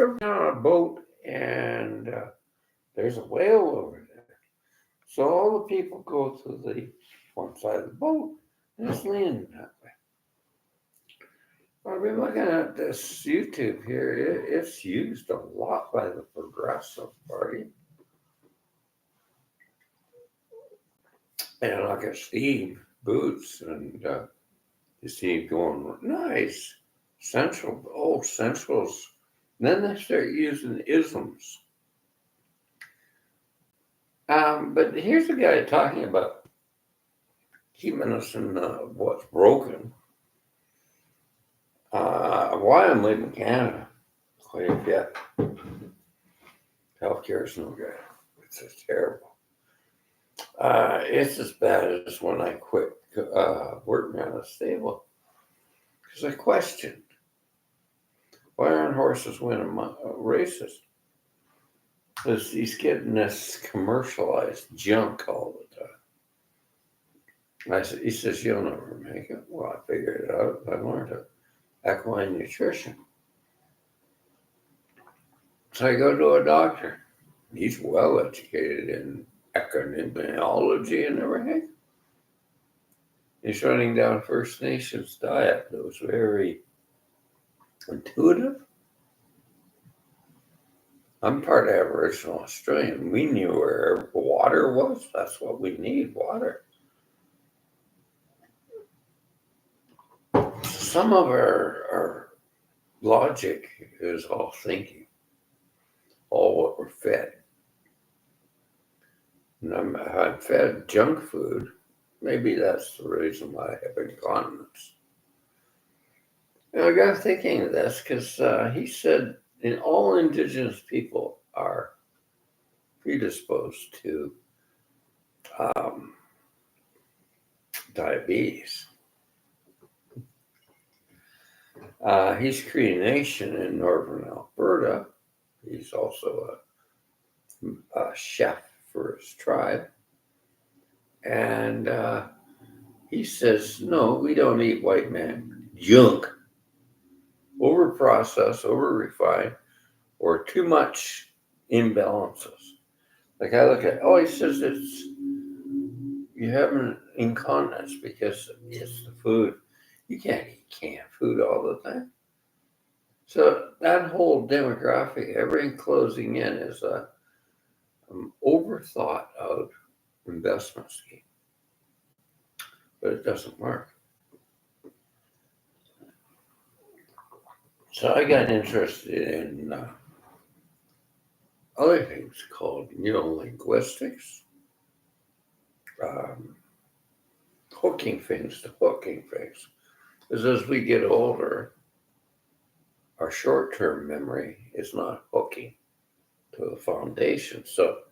they're on a boat and there's a whale over there. So all the people go to the one side of the boat and it's leaning that way. I've been looking at this YouTube here. It's used a lot by the Progressive Party. And look at Steve Boots and you see going, nice, Centrals. Then they start using isms. But here's a guy talking about keeping us in what's broken. Why I'm leaving Canada. Quite yet. Healthcare is no good. It's just terrible. It's as bad as when I quit working on a stable. Because I questioned, why aren't horses winning races? Because he's getting this commercialized junk all the time. He says, you'll never make it. Well, I figured it out. I learned it. Equine nutrition. So I go to a doctor. He's well educated in epidemiology and everything. He's running down First Nations diet that was very intuitive. I'm part Aboriginal Australian. We knew where water was. That's what we need, water. Some of our logic is all thinking, all what we're fed. And I'm fed junk food. Maybe that's the reason why I have incontinence. And I got thinking of this because he said all Indigenous people are predisposed to diabetes. He's Cree Nation in northern Alberta. He's also a chef for his tribe. And he says, no, we don't eat white man junk, over-processed, over-refined, or too much imbalances. Like I look at, he says you have an incontinence because it's the food. You can't eat canned food all the time. So that whole demographic, everything closing in is a overthought of investment scheme. But it doesn't work. So I got interested in other things called neurolinguistics, hooking things to hooking things. Because as we get older, our short-term memory is not hooking to the foundation. So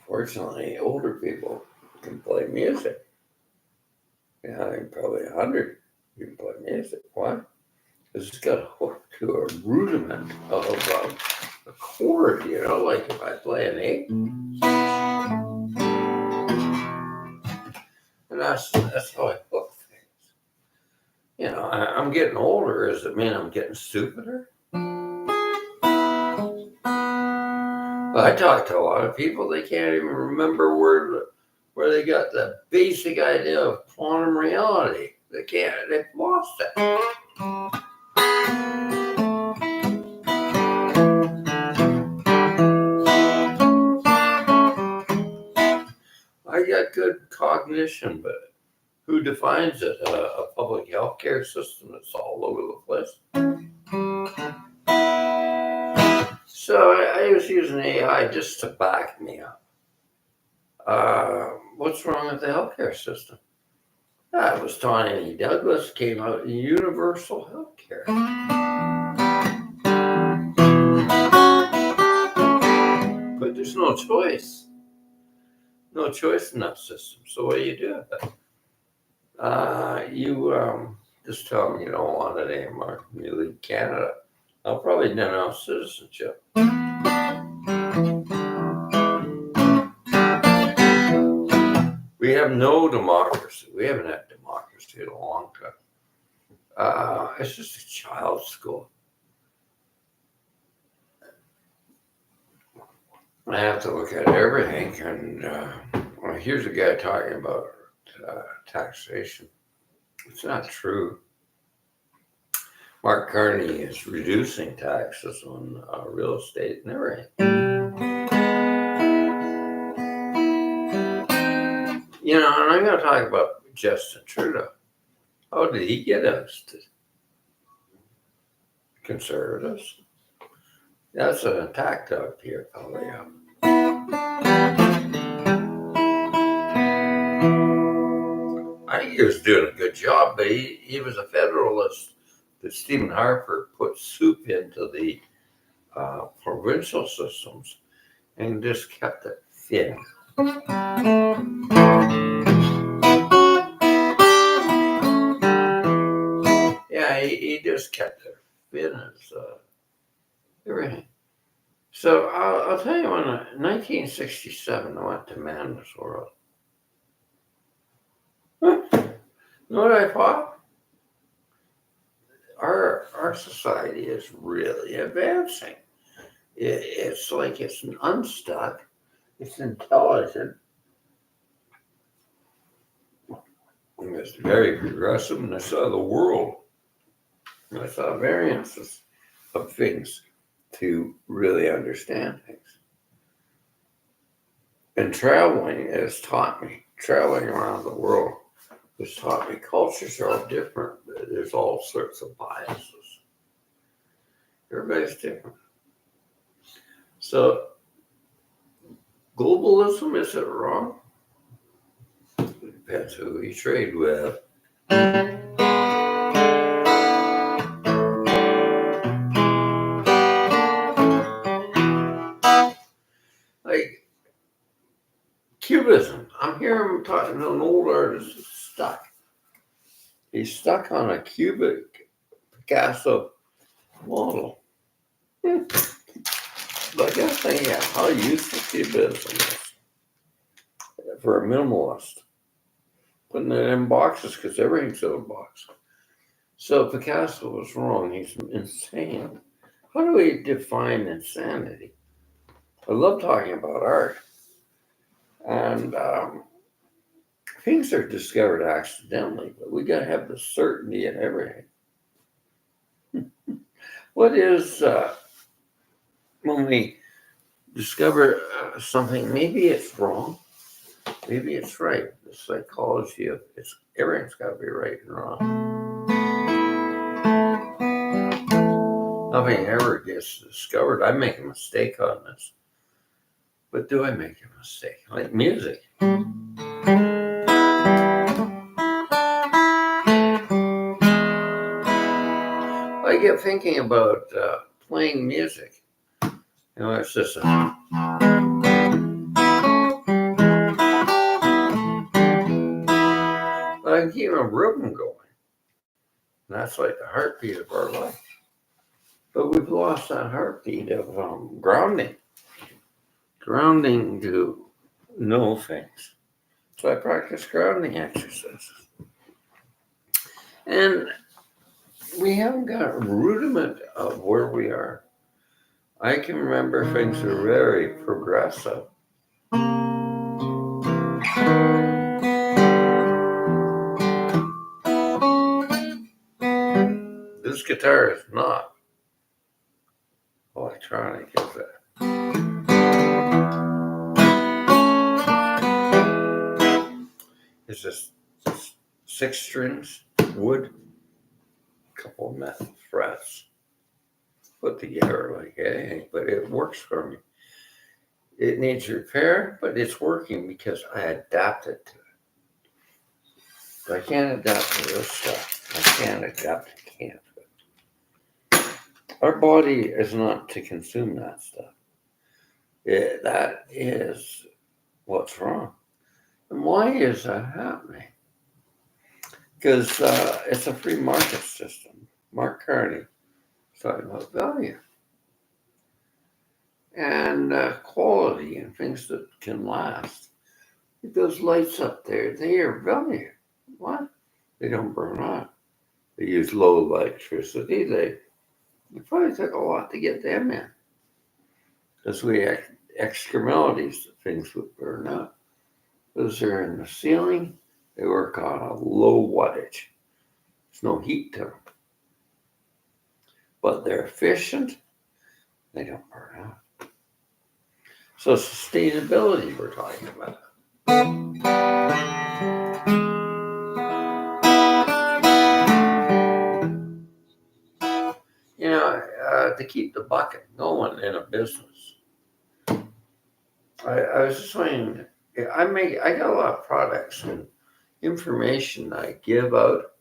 fortunately, older people can play music. I'm probably 100. You can play music. Why? Because it's got a hook to a rudiment of a chord, like if I play an A. And that's how I hook things. I'm getting older. Does it mean I'm getting stupider? But I talk to a lot of people, they can't even remember where they got the basic idea of quantum reality. They've lost it. I got good cognition, but who defines it? A public healthcare system that's all over the place. So I was using AI just to back me up. What's wrong with the healthcare system? It was Tony Douglas came out in universal healthcare. But there's no choice. No choice in that system. So what do you do with it? You just tell them you don't want it anymore. You leave Canada. I'll probably denounce citizenship. We have no democracy. We haven't had democracy in a long time. It's just a child's school. I have to look at everything. And well, here's a guy talking about taxation. It's not true. Mark Carney is reducing taxes on real estate and everything. You know, and I'm going to talk about Justin Trudeau. How did he get us to conservatives? That's an attack dog here, probably. I think he was doing a good job, but he was a federalist that Stephen Harper put soup into the provincial systems and just kept it thin. Yeah, he just kept it thin as everything. So I'll tell you, in 1967, I went to Manus World. You know what I thought? Our society is really advancing. It's like it's unstuck. It's intelligent. And it's very progressive. And I saw the world. And I saw variances of things to really understand things. And traveling has taught me, traveling around the world has taught me cultures are all different. There's all sorts of biases. Everybody's different. So, globalism, is it wrong? It depends who we trade with. Like Cubism. I'm hearing talking to an old artist who's stuck. He's stuck on a cubic Picasso model. But I think how useful Cubism is for a minimalist. Putting it in boxes because everything's in a box. So Picasso was wrong. He's insane. How do we define insanity? I love talking about art. And things are discovered accidentally, but we got to have the certainty in everything. What is when we discover something, maybe it's wrong, maybe it's right. The psychology of everything's got to be right and wrong. Nothing ever gets discovered. I make a mistake on this. But do I make a mistake? Like music. I get thinking about playing music. You know, it's just I can keep a rhythm going. And that's like the heartbeat of our life. But we've lost that heartbeat of grounding. Grounding to know things. So I practice grounding exercises. And we haven't got a rudiment of where we are. I can remember things are very progressive. This guitar is not electronic, is it? It's just 6 strings, wood, a couple of metal frets put together like anything, but it works for me. It needs repair, but it's working because I adapted to it. I can't adapt to this stuff. I can't adapt to cancer. Our body is not to consume that stuff. That is what's wrong. And why is that happening? Because it's a free market system. Mark Carney is talking about value and quality and things that can last. Those lights up there, they are value. What? They don't burn out. They use low electricity. It probably took a lot to get them in. Because we extra melodies that things would burn up. Those are in the ceiling. They work on a low wattage. There's no heat to them. But they're efficient. They don't burn out. So sustainability we're talking about. To keep the bucket going in a business. I was just saying, I got a lot of products and information I give out.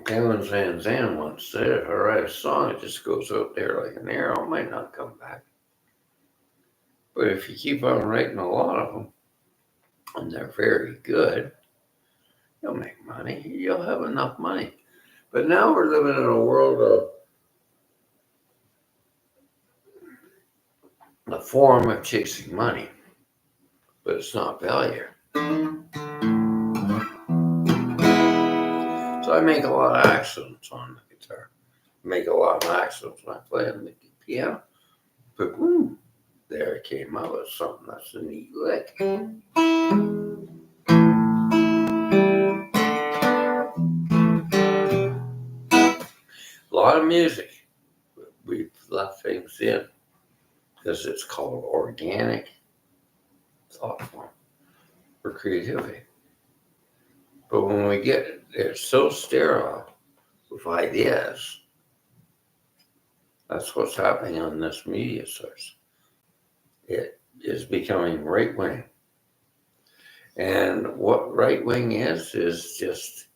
Kevin Van Zandt once said, if I write a song, it just goes out there like an arrow. It might not come back. But if you keep on writing a lot of them, and they're very good, you'll make money. You'll have enough money. But now we're living in a world of the form of chasing money, but it's not value. So I make a lot of accents on the guitar. I make a lot of accents when I play on the piano. But boom, there it came out with something that's a neat lick. A lot of music, we've left things in because it's called organic thought form for creativity. But when we get it, it's so sterile with ideas. That's what's happening on this media source. It is becoming right wing. And what right wing is just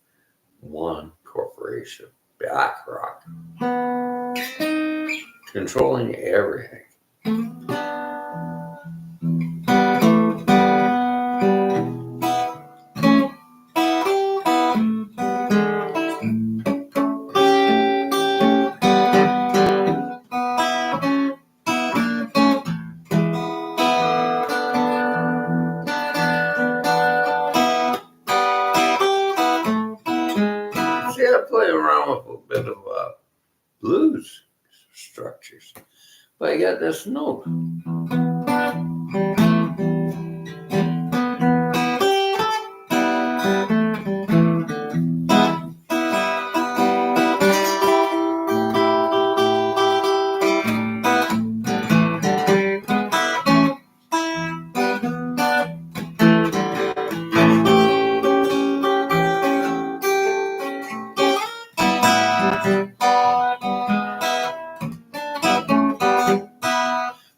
one corporation, BlackRock, controlling everything. See, I play around with a bit of blues structures, but I got this note.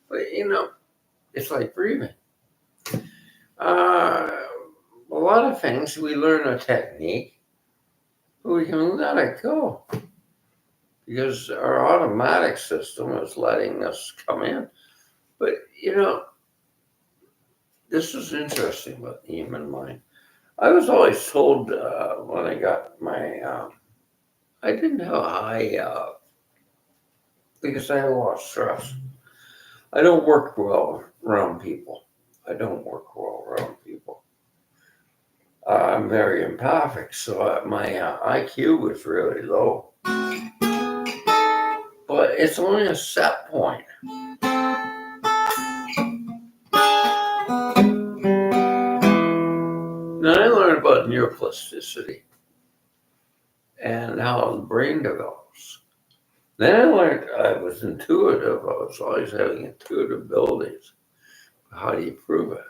But it's like breathing. A lot of things we learn a technique, but we can let it go because our automatic system is letting us come in. But this is interesting about the human mind. I was always told when I got my, I didn't have a high, because I had a lot of stress. I don't work well around people. I'm very empathic, so my IQ was really low. But it's only a set point. Then I learned about neuroplasticity and how the brain develops. Then I learned I was intuitive. I was always having intuitive abilities. How do you prove it?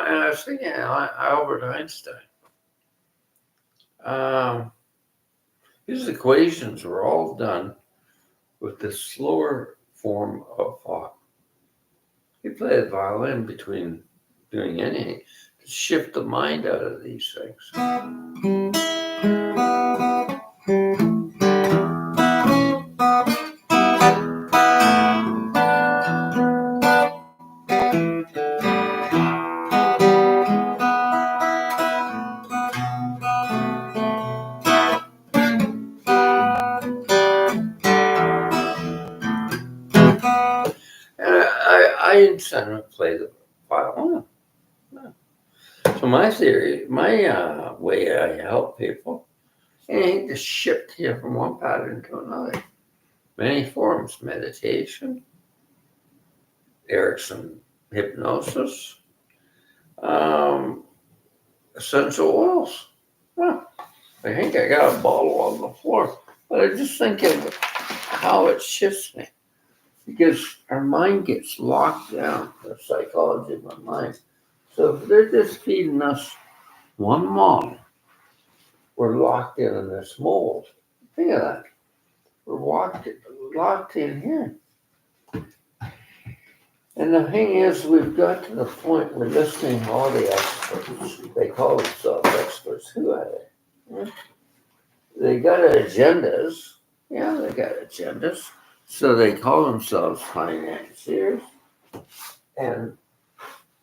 And I was thinking Albert Einstein. His equations were all done with this slower form of thought. He played violin between doing anything to shift the mind out of these things. I didn't send him to play the violin. No. So my theory, my way I help people, ain't just shift here from one pattern to another. Many forms: meditation, Erickson hypnosis, um, essential oils. Well, I think I got a bottle on the floor, but I just think of how it shifts me because our mind gets locked down, the psychology of our mind. So if they're just feeding us one model, we're locked in this mold. Think of that. We're locked in here. And the thing is, we've got to the point we're listening to all the experts. They call themselves experts. Who are they? They got agendas. Yeah, they got agendas. So they call themselves financiers. And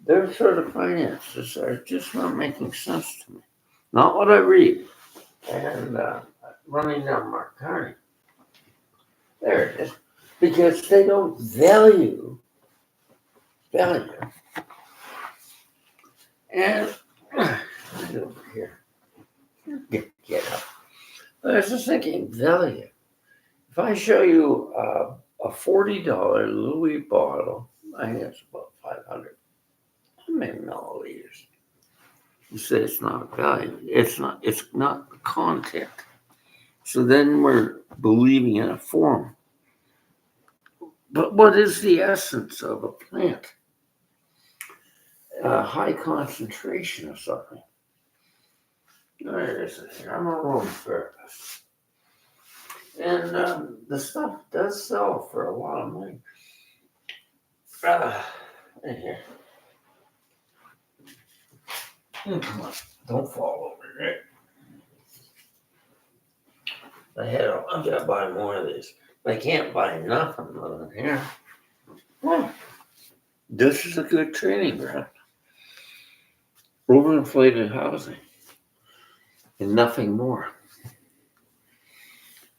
their sort of finances are just not making sense to me. Not what I read. And running down Mark Carney. There it is. Because they don't value. And over here. Get up. I was just thinking value. If I show you a $40 Louis bottle, I think it's about 500 milliliters. You say it's not a value. It's not the content. So then we're believing in a form. But what is the essence of a plant? A high concentration of something. There it is. I'm a aromatherapist. And the stuff does sell for a lot of money. Here. Come on, don't fall over there. I've got to buy more of these. I can't buy nothing other than here. Well, this is a good training ground. Overinflated housing. And nothing more.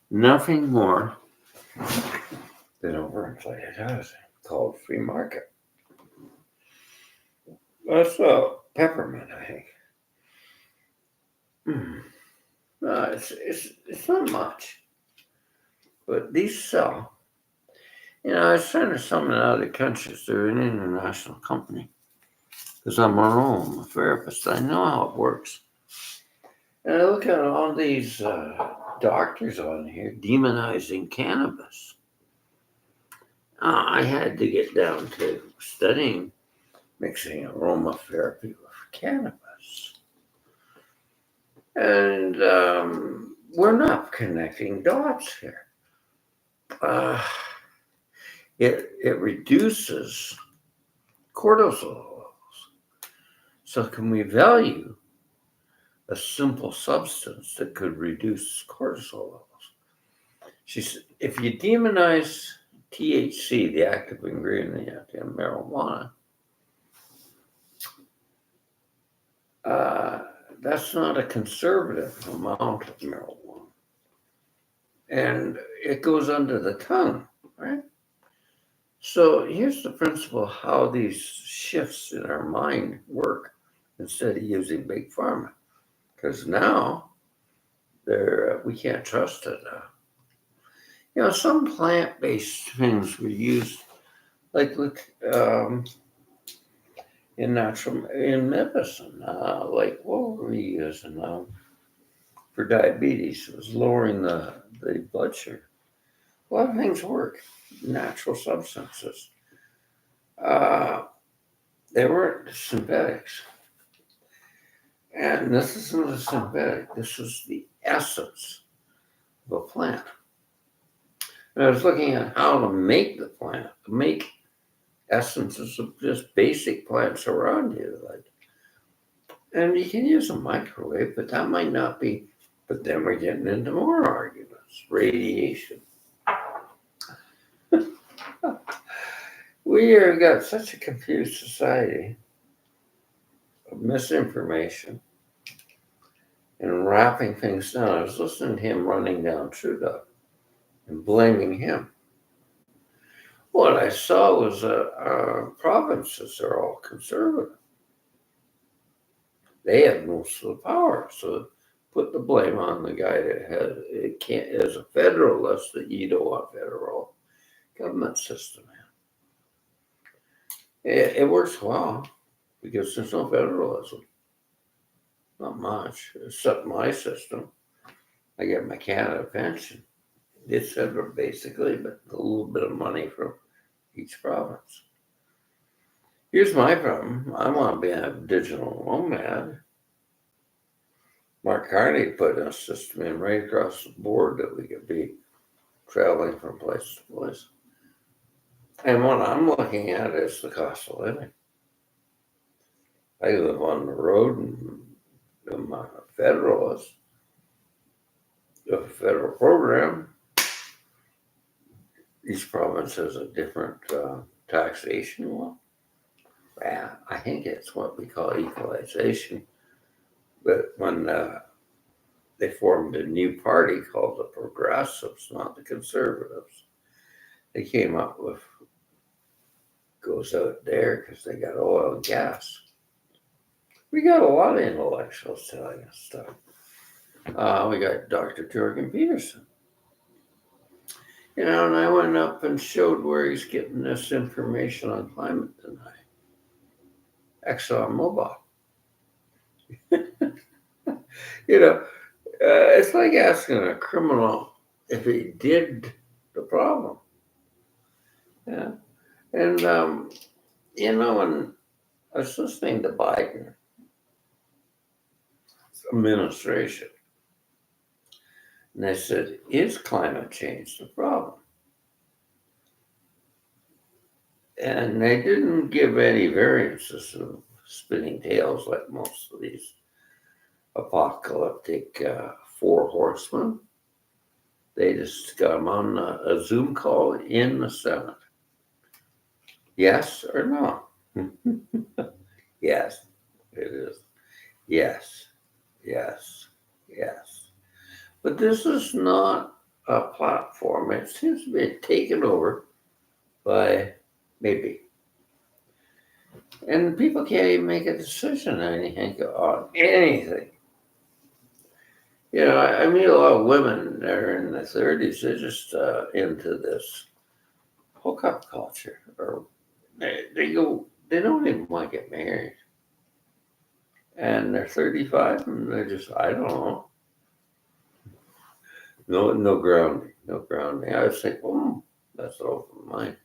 Nothing more than overinflated housing called free market. That's peppermint, I think. It's not much, but these sell. I was trying to summon other countries. They're an international company because I'm a therapist. I know how it works. And I look at all these doctors on here demonizing cannabis. I had to get down to studying mixing aromatherapy with cannabis. And we're not connecting dots here. It reduces cortisol levels. So can we value a simple substance that could reduce cortisol levels? She said, if you demonize THC, the active ingredient in marijuana, that's not a conservative amount of marijuana. And it goes under the tongue, right? So here's the principle of how these shifts in our mind work instead of using big pharma. Because now we can't trust it. Some plant-based things were used, like in medicine. Like what were we using for diabetes? It was lowering the blood sugar. A lot of things work. Natural substances. They weren't synthetics. And this isn't a synthetic. This is the essence of a plant. And I was looking at how to make the plant, to make essences of just basic plants around you. And you can use a microwave, but that might not be. But then we're getting into more arguments. Radiation. We have got such a confused society of misinformation and wrapping things down. I was listening to him running down Trudeau and blaming him. What I saw was provinces are all conservative. They have most of the power, so put the blame on the guy that has it. Can't as a federalist that you don't want federal government system. It works well because there's no federalism, not much, except my system. I get my Canada pension. It's federal basically, but a little bit of money from each province. Here's my problem. I want to be a digital nomad. Mark Carney put a system in right across the board that we could be traveling from place to place. And what I'm looking at is the cost of living. I live on the road and I'm a federalist. A federal program. Each province has a different taxation law. Yeah, I think it's what we call equalization. But when they formed a new party called the Progressives, not the Conservatives, they came up with goes out there because they got oil and gas. We got a lot of intellectuals telling us stuff. We got Dr. Jorgen Peterson. And I went up and showed where he's getting this information on climate denial. ExxonMobil. It's like asking a criminal if he did the problem. Yeah. And, when I was listening to Biden's administration, and they said, is climate change the problem? And they didn't give any variances of spinning tails like most of these apocalyptic four horsemen. They just got them on a Zoom call in the Senate. Yes or no? Yes, it is. Yes, yes, yes. But this is not a platform. It seems to be taken over by maybe. And people can't even make a decision on anything. I meet a lot of women that are in their 30s. They're just into this hookup culture. Or they don't even want to get married. And they're 35 and they're just, I don't know. No grounding, no grounding. I was thinking, that's an open mind.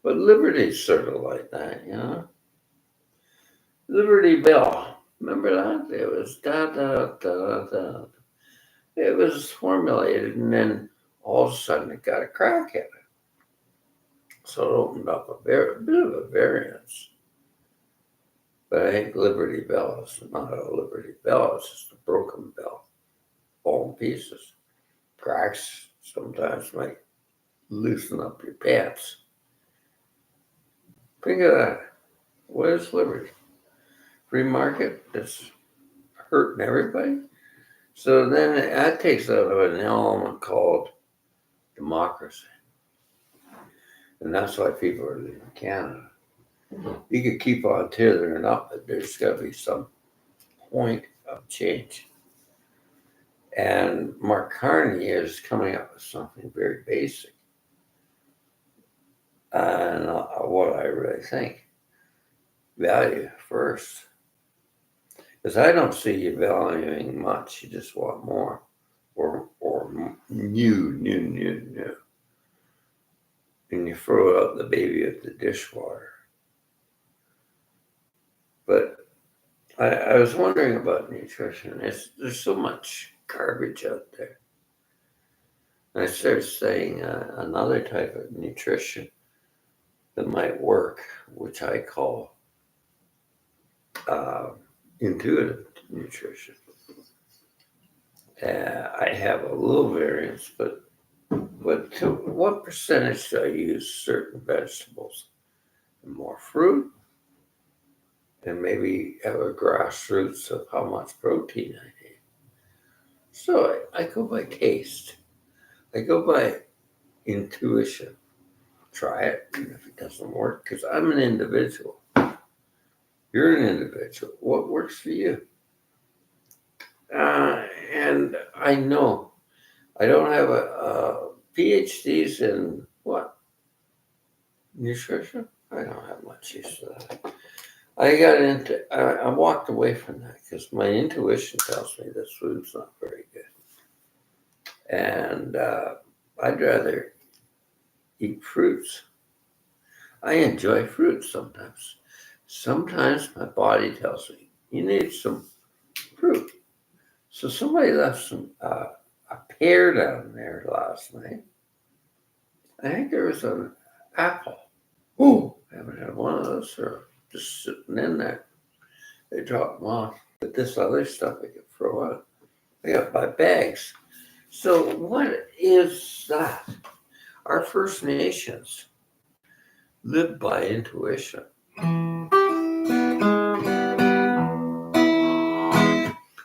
But Liberty's sort of like that, Liberty Bell. Remember that? It was da da da da. It was formulated, and then all of a sudden it got a crack at it. So it opened up a bit of a variance. But I think Liberty Bell is not a Liberty Bell, it's just a broken bell. All in pieces. Cracks sometimes might loosen up your pants. Think of that. What is liberty? Free market that's hurting everybody? So then that takes out of an element called democracy. And that's why people are leaving Canada. You could keep on tethering up, but there's got to be some point of change. And Mark Carney is coming up with something very basic. And what I really think, value first. Because I don't see you valuing much. You just want more or new. And you throw out the baby with the dishwater. But I was wondering about nutrition. There's so much garbage out there. And I started studying another type of nutrition that might work, which I call intuitive nutrition. I have a little variance, but to what percentage do I use certain vegetables? And more fruit, and maybe have a grassroots of how much protein I need. So I go by taste. I go by intuition. try it. And if it doesn't work, because I'm an individual, you're an individual. What works for you? And I know I don't have a PhDs in what? Nutrition? I don't have much use for that. I walked away from that because my intuition tells me this food's not very good. And I'd rather eat fruits. I enjoy fruits sometimes. Sometimes my body tells me, you need some fruit. So somebody left a pear down there last night. I think there was an apple. Oh, I haven't had one of those. They're just sitting in there. They drop them off. But this other stuff I could throw out. I got my bags. So what is that? Our First Nations live by intuition.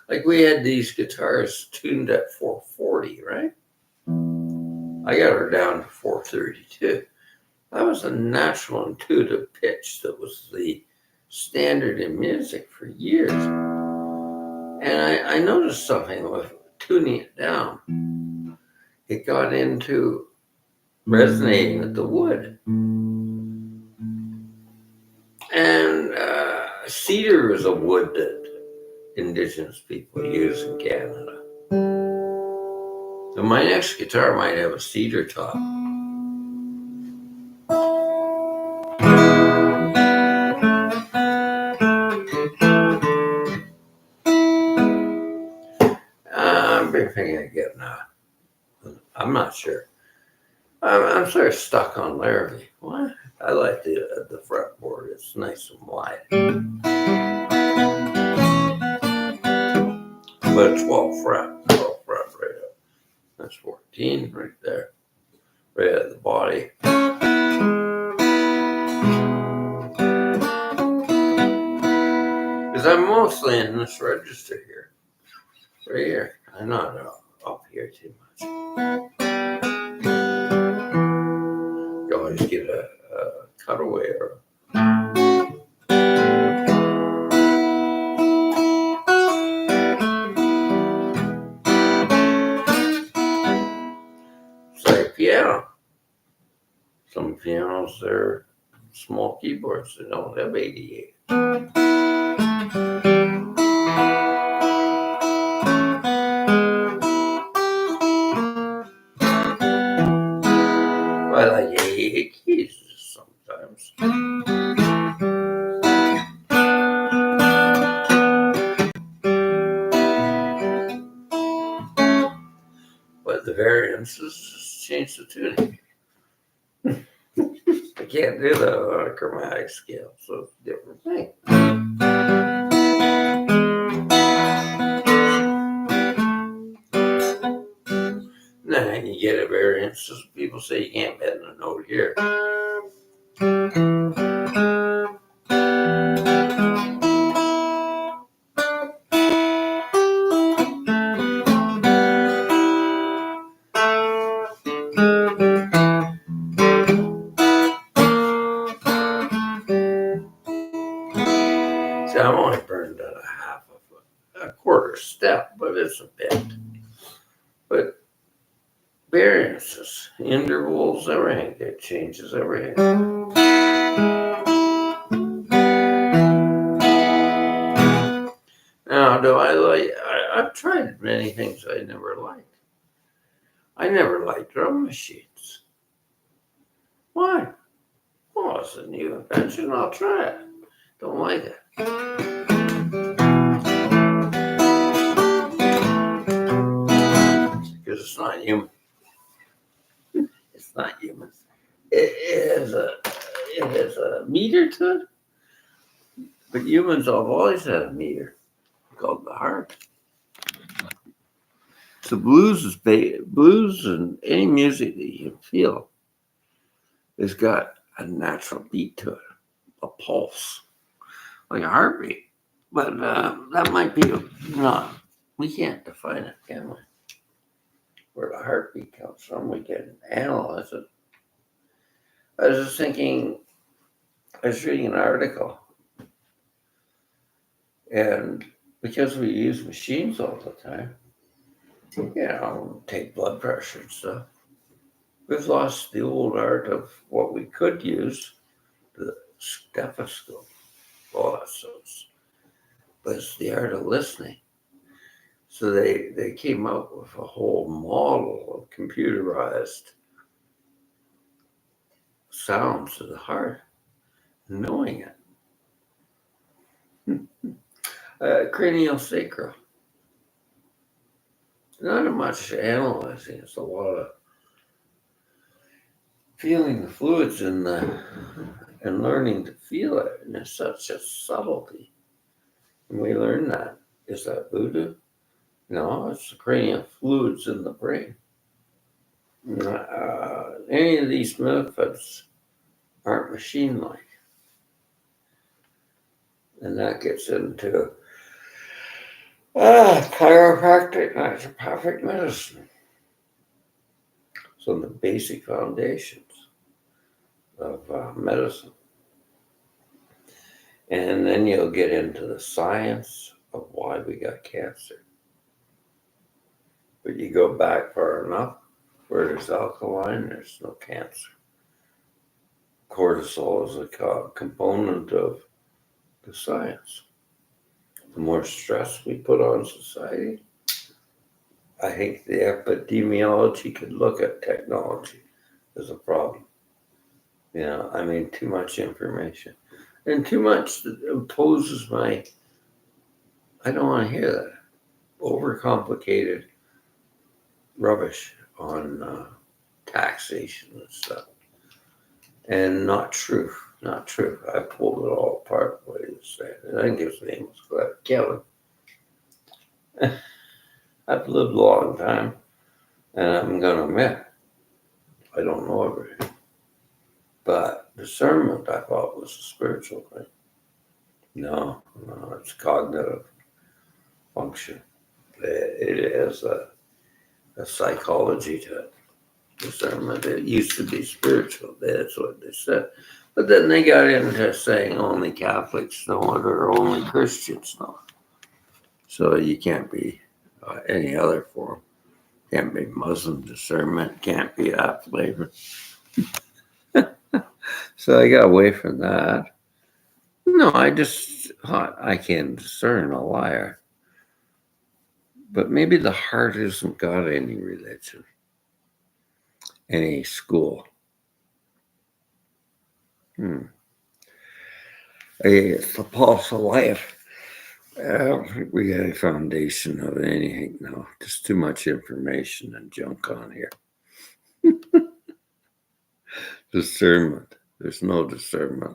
Like we had these guitars tuned at 440, right? I got her down to 432. That was a natural intuitive pitch that was the standard in music for years. And I noticed something with tuning it down. It got into resonating with the wood. And cedar is a wood that Indigenous people use in Canada. So my next guitar might have a cedar top. I'm thinking of getting I'm not sure. I'm sort of stuck on Larrabee. What? I like the fretboard. It's nice and wide. But 12 fret right up. That's 14 right there. Right at the body. Because I'm mostly in this register here. Right here. I'm not up here too much. You always get a cutaway or it's like piano. Some pianos, they're small keyboards. They don't have 88. I like 88 keys sometimes. But the variances just change the tuning. I can't do that on a chromatic scale, so it's a different thing. Then you get a variance. People say you can't bend a note here. See, I'm only burned at a quarter step, but it's a bit. But variances, intervals, everything, it changes everything. Now, do I like, I've tried many things I never liked. I never liked drum machines. Why? Well, it's a new invention, I'll try it. Don't like it. Because it's not human. It's not human. It has a meter to it. But humans have always had a meter called the heart. So blues and any music that you can feel has got a natural beat to it, a pulse, like a heartbeat. But that might be not. We can't define it, can we? Where the heartbeat comes from, we can analyze it. I was just thinking, I was reading an article, and because we use machines all the time, take blood pressure and stuff, we've lost the old art of what we could use, the stethoscope. Oh, but it's the art of listening. So they came up with a whole model of computerized sounds of the heart, knowing it. Cranial sacral. Not much analyzing. It's a lot of feeling the fluids and learning to feel it. And it's such a subtlety. And we learn that. Is that voodoo? No, it's the cranial fluids in the brain. Any of these methods aren't machine-like. And that gets into chiropractic, naturopathic medicine. So the basic foundations of medicine. And then you'll get into the science of why we got cancer. But you go back far enough, where there's alkaline, there's no cancer. Cortisol is a component of the science. The more stress we put on society, I think the epidemiology could look at technology as a problem. Too much information. And too much that opposes I don't want to hear that. Overcomplicated rubbish on taxation and stuff. And not true. Not true. I pulled it all apart, what he was saying. And I think his name was Kevin. I've lived a long time, and I'm going to admit, I don't know everything. But discernment, I thought, was a spiritual thing. No, it's cognitive function. It is a psychology to it. Discernment. It used to be spiritual. That's what they said. But then they got into saying only Catholics know it or only Christians know it. So you can't be any other form. Can't be Muslim discernment. Can't be that flavor. So I got away from that. No, I just thought I can discern a liar. But maybe the heart hasn't got any religion, any school. It's the pulse of life. I don't think we got a foundation of anything now. Just too much information and junk on here. Discernment. There's no discernment.